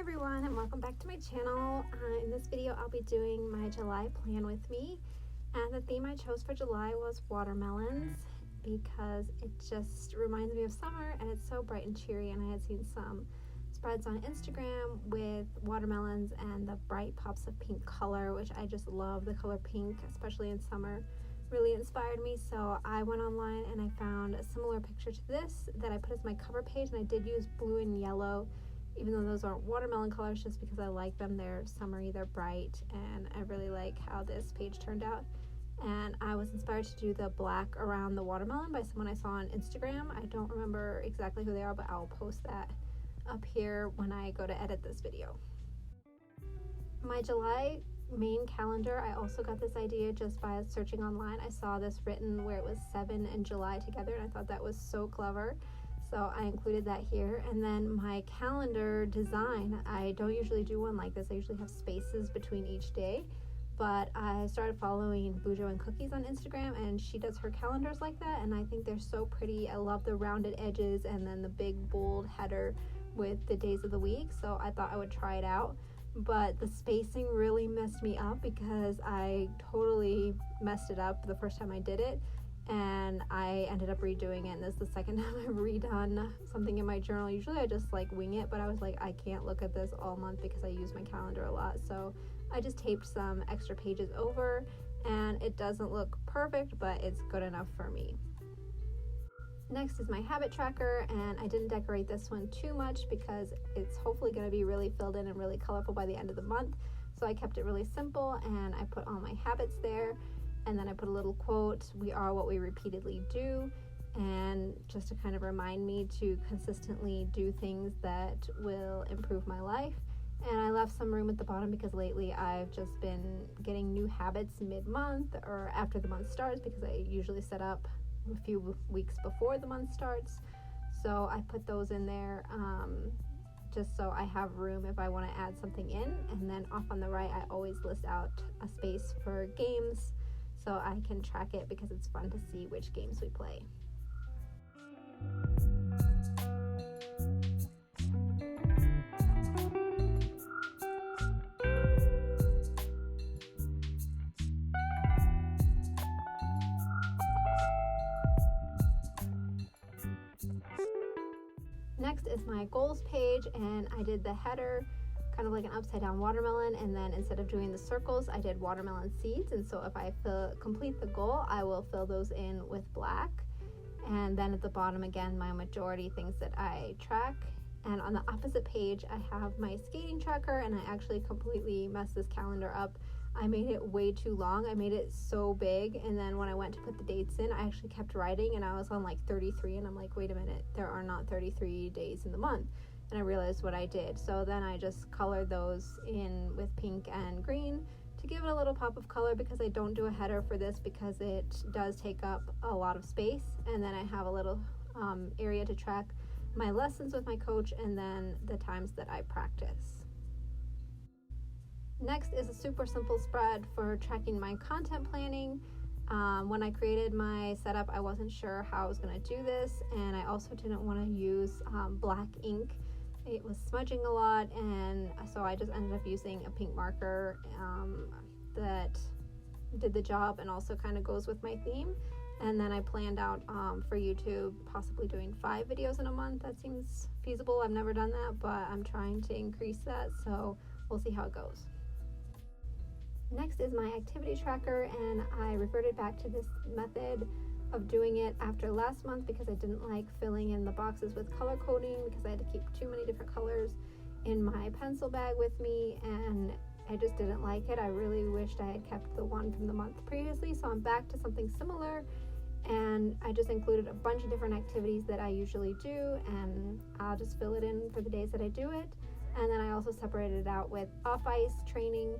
everyone, and welcome back to my channel. In this video I'll be doing my July plan with me, and the theme I chose for July was watermelons because it just reminds me of summer and it's so bright and cheery. And I had seen some spreads on Instagram with watermelons and the bright pops of pink color, which I just love. The color pink, especially in summer, really inspired me. So I went online and I found a similar picture to this that I put as my cover page, and I did use blue and yellow, even though those aren't watermelon colors, just because I like them. They're summery, they're bright, and I really like how this page turned out. And I was inspired to do the black around the watermelon by someone I saw on Instagram. I don't remember exactly who they are, but I'll post that up here when I go to edit this video. My July main calendar, I also got this idea just by searching online. I saw this written where it was 7 and July together, and I thought that was so clever. So I included that here. And then my calendar design, I don't usually do one like this. I usually have spaces between each day, but I started following Bujo and Cookies on Instagram, and she does her calendars like that, and I think they're so pretty. I love the rounded edges and then the big bold header with the days of the week, so I thought I would try it out. But the spacing really messed me up because I totally messed it up the first time I did it, and I ended up redoing it, and this is the second time I've redone something in my journal. Usually I just like wing it, but I was like, I can't look at this all month because I use my calendar a lot. So I just taped some extra pages over, and it doesn't look perfect, but it's good enough for me. Next is my habit tracker, and I didn't decorate this one too much because it's hopefully going to be really filled in and really colorful by the end of the month. So I kept it really simple, and I put all my habits there, and then I put a little quote, "We are what we repeatedly do," and just to kind of remind me to consistently do things that will improve my life. And I left some room at the bottom because lately I've just been getting new habits mid-month or after the month starts, because I usually set up a few weeks before the month starts. So I put those in there just so I have room if I want to add something in. And then off on the right, I always list out a space for games so I can track it, because it's fun to see which games we play. Next is my goals page, and I did the header kind of like an upside down watermelon, and then instead of doing the circles, I did watermelon seeds. And so if I complete the goal, I will fill those in with black. And then at the bottom again, my majority things that I track. And on the opposite page, I have my skating tracker, and I actually completely messed this calendar up. I made it way too long. I made it so big, and then when I went to put the dates in, I actually kept writing, and I was on like 33, and I'm like, wait a minute, there are not 33 days in the month. And I realized what I did. So then I just colored those in with pink and green to give it a little pop of color, because I don't do a header for this because it does take up a lot of space. And then I have a little area to track my lessons with my coach, and then the times that I practice. Next is a super simple spread for tracking my content planning. When I created my setup, I wasn't sure how I was going to do this, and I also didn't want to use black ink. It was smudging a lot, and so I just ended up using a pink marker that did the job and also kind of goes with my theme. And then I planned out for YouTube possibly doing 5 videos in a month. That seems feasible. I've never done that, but I'm trying to increase that, so we'll see how it goes. Next is my activity tracker, and I reverted back to this method of doing it after last month because I didn't like filling in the boxes with color coding, because I had to keep too many different colors in my pencil bag with me, and I just didn't like it. I really wished I had kept the one from the month previously, so I'm back to something similar, and I just included a bunch of different activities that I usually do, and I'll just fill it in for the days that I do it. And then I also separated it out with off-ice training.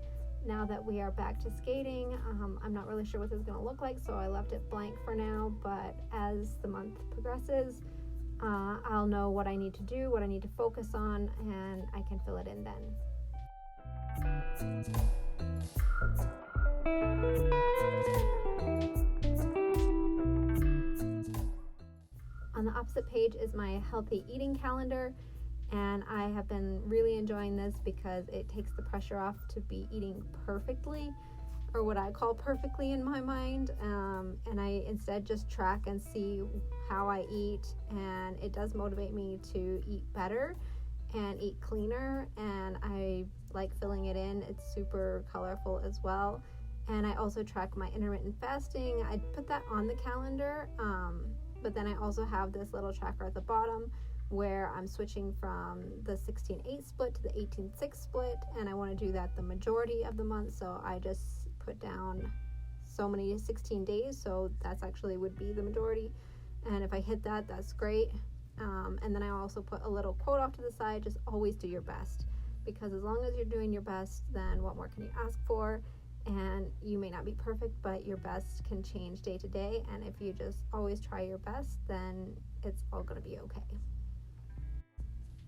Now that we are back to skating, I'm not really sure what this is going to look like, so I left it blank for now, but as the month progresses, I'll know what I need to do, what I need to focus on, and I can fill it in then. On the opposite page is my healthy eating calendar, And I have been really enjoying this because it takes the pressure off to be eating perfectly, or what I call perfectly in my mind, and I instead just track and see how I eat, and it does motivate me to eat better and eat cleaner, and I like filling it in. It's super colorful as well. And I also track my intermittent fasting. I put that on the calendar, but then I also have this little tracker at the bottom where I'm switching from the 16-8 split to the 18-6 split, and I want to do that the majority of the month, so I just put down so many 16 days, so that's actually would be the majority, and if I hit that, that's great. And then I also put a little quote off to the side, just always do your best, because as long as you're doing your best, then what more can you ask for? And you may not be perfect, but your best can change day to day, and if you just always try your best, then it's all going to be okay.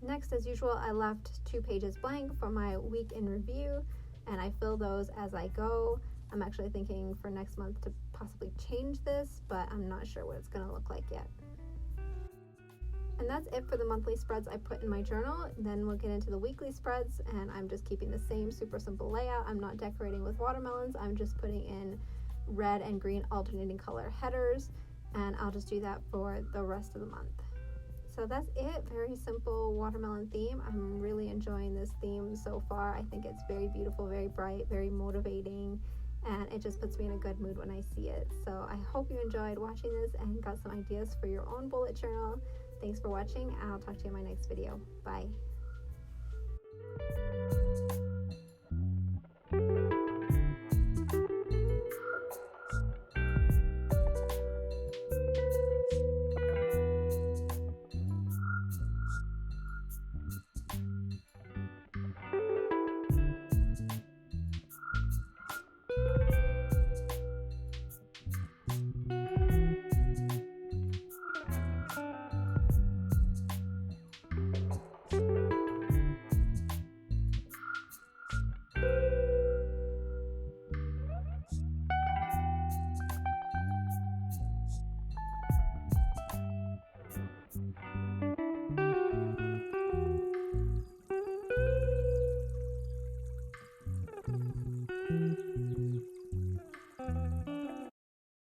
Next, as usual, I left 2 pages blank for my week in review, and I fill those as I go. I'm actually thinking for next month to possibly change this, but I'm not sure what it's going to look like yet. And that's it for the monthly spreads I put in my journal. Then we'll get into the weekly spreads, and I'm just keeping the same super simple layout. I'm not decorating with watermelons. I'm just putting in red and green alternating color headers, and I'll just do that for the rest of the month. So that's it. Very simple watermelon theme. I'm really enjoying this theme so far. I think it's very beautiful, very bright, very motivating, and it just puts me in a good mood when I see it. So I hope you enjoyed watching this and got some ideas for your own bullet journal. Thanks for watching. I'll talk to you in my next video. Bye.